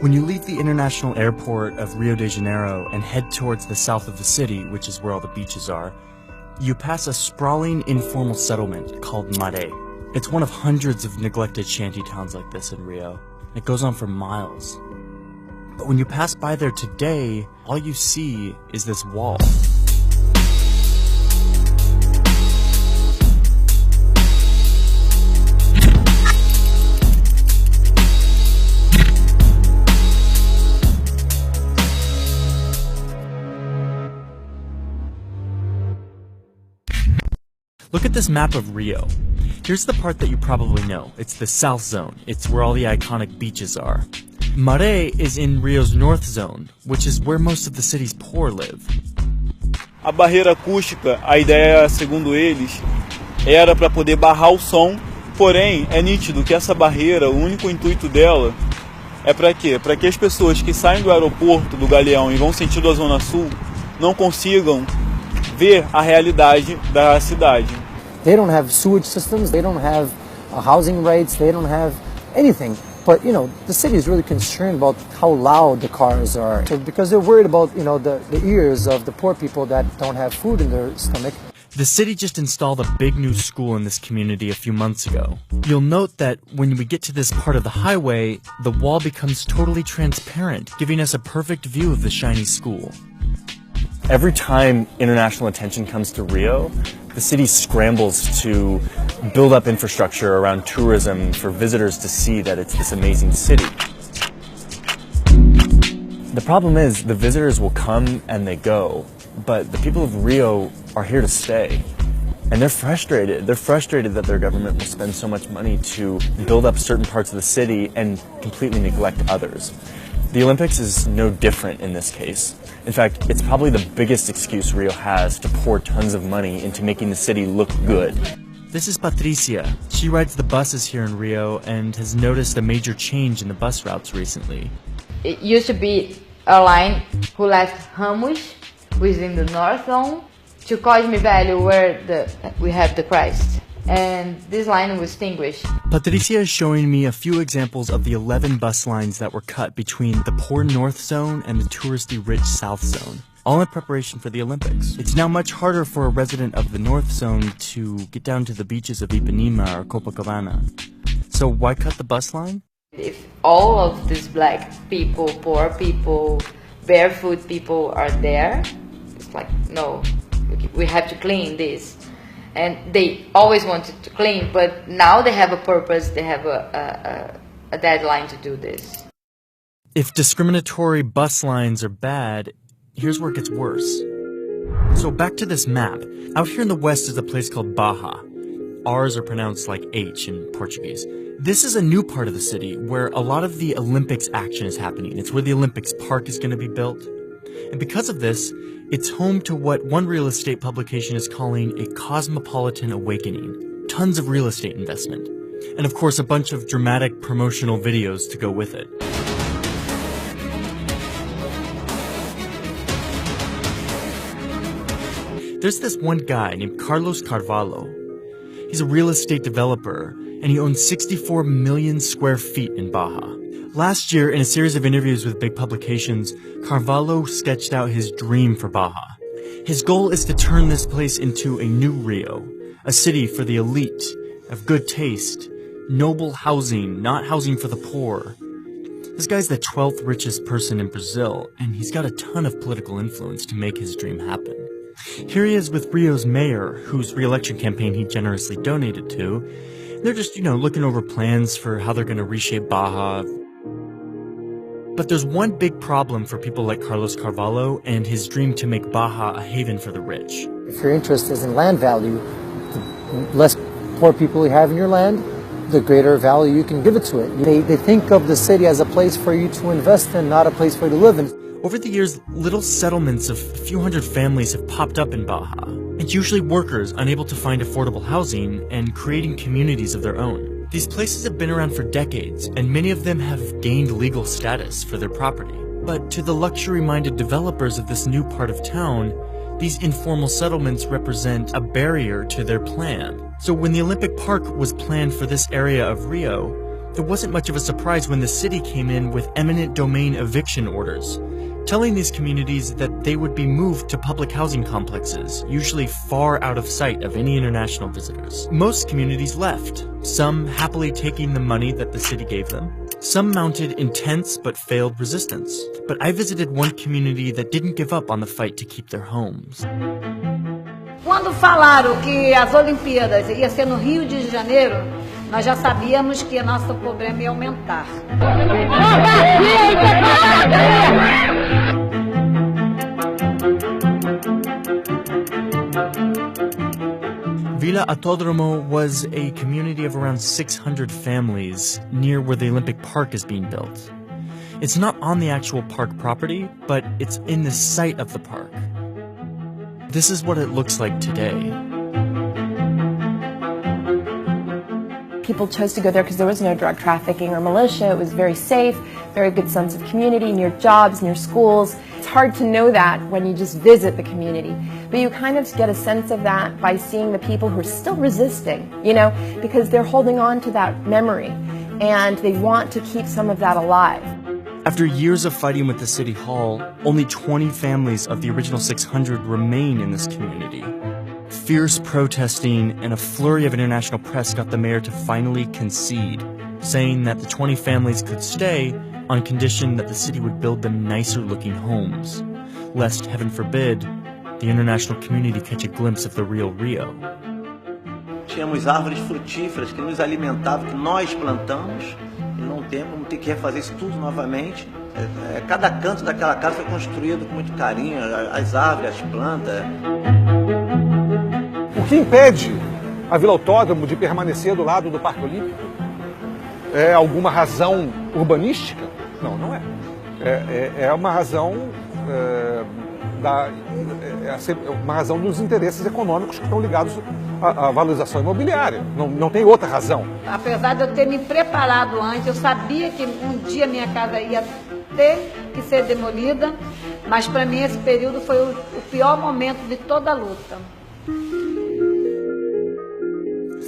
When you leave the international airport of Rio de Janeiro and head towards the south of the city, which is where all the beaches are, you pass a sprawling informal settlement called Mare. It's one of hundreds of neglected shanty towns like this in Rio. It goes on for miles. But when you pass by there today, all you see is this wall. Look at this map of Rio. Here's the part that you probably know. It's the South Zone. It's where all the iconic beaches are. Mare is in Rio's North Zone, which is where most of the city's poor live. A barreira acústica, a ideia, segundo eles, era para poder barrar o som, porém é nítido que essa barreira, o único intuito dela é para quê? Para que as pessoas que saem do aeroporto do Galeão e vão sentido a Zona Sul não consigam ver a realidade da cidade. They don't have sewage systems, they don't have housing rates, they don't have anything. But, you know, the city is really concerned about how loud the cars are. So, because they're worried about, you know, the ears of the poor people that don't have food in their stomach. The city just installed a big new school in this community a few months ago. You'll note that when we get to this part of the highway, the wall becomes totally transparent, giving us a perfect view of the shiny school. Every time international attention comes to Rio, the city scrambles to build up infrastructure around tourism for visitors to see that it's this amazing city. The problem is, the visitors will come and they go, but the people of Rio are here to stay. And they're frustrated. They're frustrated that their government will spend so much money to build up certain parts of the city and completely neglect others. The Olympics is no different in this case. In fact, it's probably the biggest excuse Rio has to pour tons of money into making the city look good. This is Patricia. She rides the buses here in Rio and has noticed a major change in the bus routes recently. It used to be a line who left Ramos, who is in the North Zone, to Cosme Velho, where we have the Christ. And this line was extinguished. Patricia is showing me a few examples of the 11 bus lines that were cut between the poor North Zone and the touristy rich South Zone, all in preparation for the Olympics. It's now much harder for a resident of the North Zone to get down to the beaches of Ipanema or Copacabana. So why cut the bus line? If all of these black people, poor people, barefoot people are there, it's like, no, we have to clean this. And they always wanted to clean, but now they have a purpose, they have a deadline to do this. If discriminatory bus lines are bad, here's where it gets worse. So back to this map. Out here in the west is a place called Baja. R's are pronounced like H in Portuguese. This is a new part of the city where a lot of the Olympics action is happening. It's where the Olympics Park is going to be built. And because of this, it's home to what one real estate publication is calling a cosmopolitan awakening. Tons of real estate investment. And of course, a bunch of dramatic promotional videos to go with it. There's this one guy named Carlos Carvalho. He's a real estate developer, and he owns 64 million square feet in Baja. Last year, in a series of interviews with big publications, Carvalho sketched out his dream for Baja. His goal is to turn this place into a new Rio, a city for the elite, of good taste, noble housing, not housing for the poor. This guy's the 12th richest person in Brazil, and he's got a ton of political influence to make his dream happen. Here he is with Rio's mayor, whose re-election campaign he generously donated to. They're just, looking over plans for how they're going to reshape Baja. But there's one big problem for people like Carlos Carvalho and his dream to make Baja a haven for the rich. If your interest is in land value, the less poor people you have in your land, the greater value you can give it to it. They think of the city as a place for you to invest in, not a place for you to live in. Over the years, little settlements of a few hundred families have popped up in Baja. It's usually workers unable to find affordable housing and creating communities of their own. These places have been around for decades, and many of them have gained legal status for their property. But to the luxury-minded developers of this new part of town, these informal settlements represent a barrier to their plan. So when the Olympic Park was planned for this area of Rio, It wasn't much of a surprise when the city came in with eminent domain eviction orders, telling these communities that they would be moved to public housing complexes, usually far out of sight of any international visitors. Most communities left, some happily taking the money that the city gave them. Some mounted intense but failed resistance. But I visited one community that didn't give up on the fight to keep their homes. Quando falaram que as Olimpíadas ia ser no Rio de Janeiro, nós já sabíamos que nosso problema ia aumentar. Villa Autódromo was a community of around 600 families near where the Olympic Park is being built. It's not on the actual park property, but it's in the site of the park. This is what it looks like today. People chose to go there because there was no drug trafficking or militia. It was very safe, very good sense of community, near jobs, near schools. It's hard to know that when you just visit the community, but you kind of get a sense of that by seeing the people who are still resisting, you know, because they're holding on to that memory and they want to keep some of that alive. After years of fighting with the city hall, only 20 families of the original 600 remain in this community. Fierce protesting and a flurry of international press got the mayor to finally concede, saying that the 20 families could stay on condition that the city would build them nicer-looking homes, lest, heaven forbid, the international community catch a glimpse of the real Rio. Tínhamos árvores frutíferas que nos alimentavam, que nós plantamos, e não vamos ter que refazer isso tudo novamente. Cada canto daquela casa foi construído com muito carinho, as árvores, as plantas. O que impede a Vila Autódromo de permanecer do lado do Parque Olímpico? É alguma razão urbanística? Não, não é. É uma razão uma razão dos interesses econômicos que estão ligados à valorização imobiliária. Não tem outra razão. Apesar de eu ter me preparado antes, eu sabia que um dia minha casa ia ter que ser demolida, mas para mim esse período foi o pior momento de toda a luta.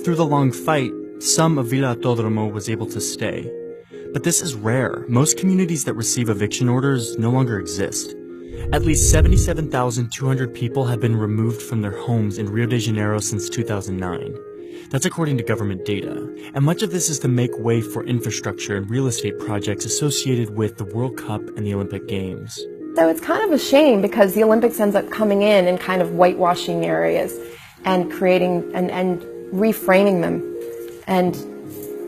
Through the long fight, some of Villa Autódromo was able to stay. But this is rare. Most communities that receive eviction orders no longer exist. At least 77,200 people have been removed from their homes in Rio de Janeiro since 2009. That's according to government data. And much of this is to make way for infrastructure and real estate projects associated with the World Cup and the Olympic Games. So it's kind of a shame because the Olympics ends up coming in and kind of whitewashing areas and creating and reframing them. And,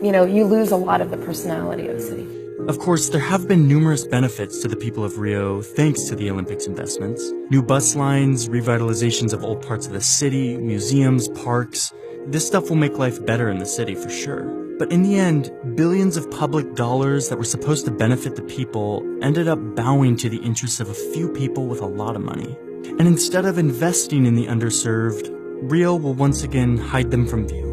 you know, you lose a lot of the personality of the city. Of course, there have been numerous benefits to the people of Rio thanks to the Olympics investments. New bus lines, revitalizations of old parts of the city, museums, parks. This stuff will make life better in the city for sure. But in the end, billions of public dollars that were supposed to benefit the people ended up bowing to the interests of a few people with a lot of money. And instead of investing in the underserved, Rio will once again hide them from view.